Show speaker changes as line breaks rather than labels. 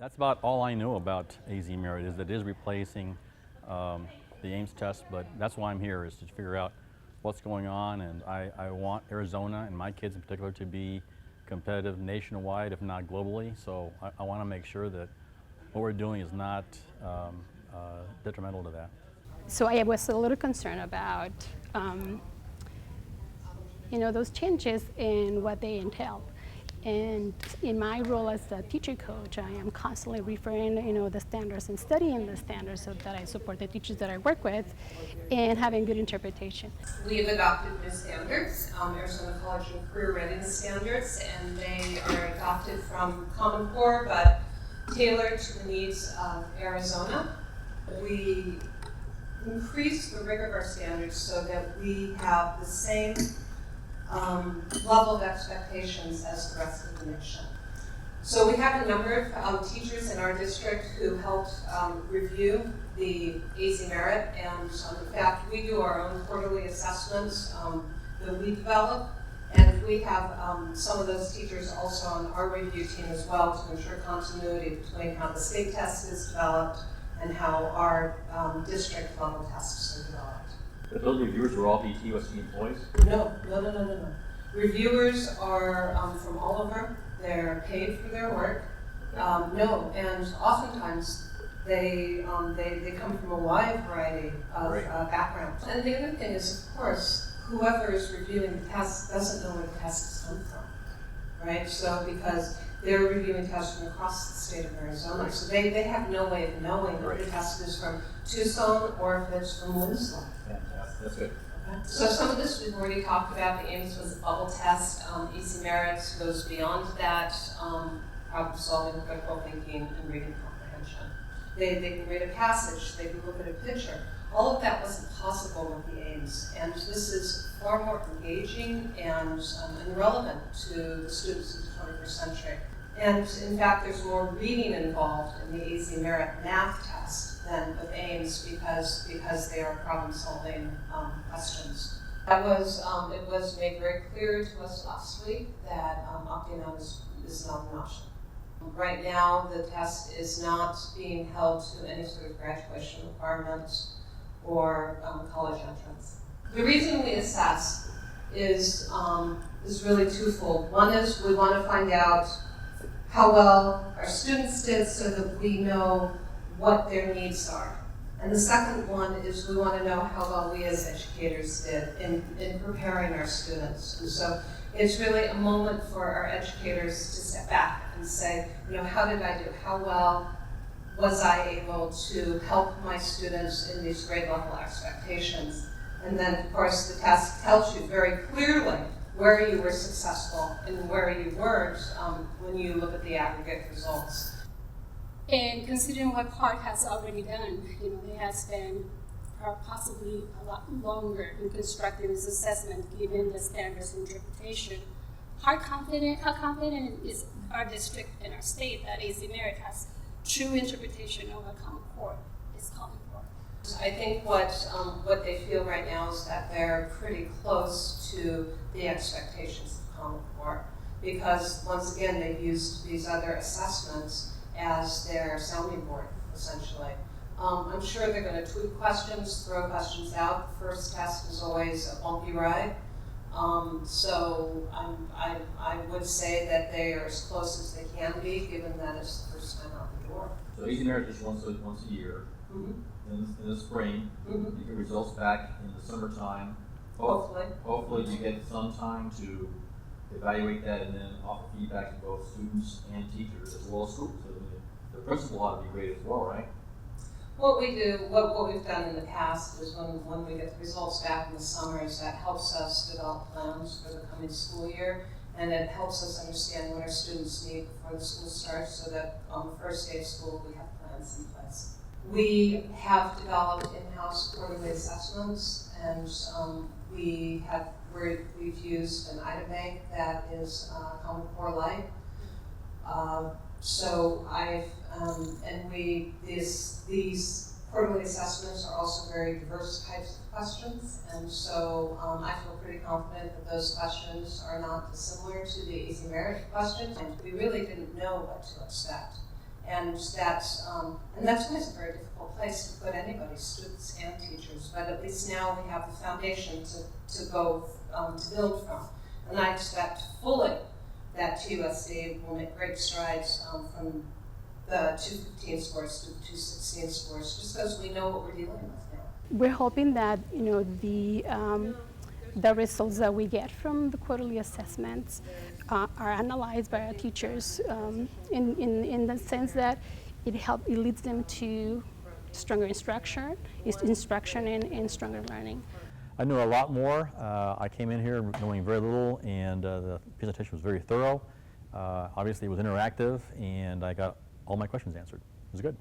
That's about all I know about AzMERIT, is that it is replacing the Ames test, but that's why I'm here, is to figure out what's going on, and I want Arizona and my kids in particular to be competitive nationwide, if not globally, so I want to make sure that what we're doing is not detrimental to that.
So I was a little concerned about those changes and what they entail. And in my role as a teacher coach, I am constantly referring, the standards and studying the standards so that I support the teachers that I work with and having good interpretation.
We've adopted new standards, Arizona College and Career Readiness Standards, and they are adopted from Common Core, but tailored to the needs of Arizona. We increase the rigor of our standards so that we have the same level of expectations as the rest of the nation. So we have a number of teachers in our district who helped review the AzMERIT, and in fact we do our own quarterly assessments that we develop, and we have some of those teachers also on our review team as well to ensure continuity between how the state test is developed and how our district level tests are developed.
But those reviewers will all be TUSD employees?
No. Reviewers are from all over. They're paid for their work. No, and oftentimes they come from a wide variety of backgrounds. And the other thing is, of course, whoever is reviewing the test doesn't know where the test has come from, right? So because they're reviewing tests from across the state of Arizona, so they have no way of knowing if the test is from Tucson or if it's from Winslow.
Fantastic, that's good.
So some of this we've already talked about. The Ames was a bubble test. AzMERIT goes beyond that, problem solving, critical thinking, and reading comprehension. They can read a passage, they can look at a picture. All of that wasn't possible with the Ames, and this is far more engaging and relevant to the students of the 21st century. And in fact, there's more reading involved in the AzMERIT math test than with Ames because they are problem-solving questions. It was made very clear to us last week that opting out is not an option. Right now, the test is not being held to any sort of graduation requirements or college entrance. The reason we assess is really twofold. One is we want to find out how well our students did so that we know what their needs are. And the second one is we want to know how well we as educators did in preparing our students. And so it's really a moment for our educators to step back and say, how did I do? How well was I able to help my students in these grade level expectations? And then, of course, the test tells you very clearly where you were successful and where you weren't when you look at the aggregate results.
And considering what Park has already done, they have spent possibly a lot longer in constructing this assessment given the standards of interpretation. How confident is our district and our state that AzMERIT has true interpretation of what Common Core is calling for?
I think what they feel right now is that they're pretty close to the expectations of Common Core, because once again they've used these other assessments as their sounding board, essentially. I'm sure they're going to tweak questions, throw questions out. The first test is always a bumpy ride. So I would say that they are as close as they can be, given that it's the first time out the door.
So AzMERIT is once a year. In the spring. You get results back in the summertime. Hopefully you get some time to evaluate that and then offer feedback to both students and teachers as well as schools. So the principal ought to be great as well, right?
What we've done in the past is when we get the results back in the summer, is that helps us develop plans for the coming school year, and it helps us understand what our students need before the school starts, so that on the first day of school we have plans in place. We have developed in-house quarterly assessments, and we've used an item bank that is Common Core Light. These quarterly assessments are also very diverse types of questions, and so I feel pretty confident that those questions are not dissimilar to the AzMERIT questions. And we really didn't know what to expect. And that's always a very difficult place to put anybody, students and teachers, but at least now we have the foundation to go, to build from. And I expect fully that TUSD will make great strides from the 215 scores to the 216 scores, just because we know what we're dealing with now.
We're hoping that the results that we get from the quarterly assessments are analyzed by our teachers in the sense that it leads them to stronger instruction and stronger learning.
I knew a lot more. I came in here knowing very little, and the presentation was very thorough. Obviously, it was interactive, and I got all my questions answered. It was good.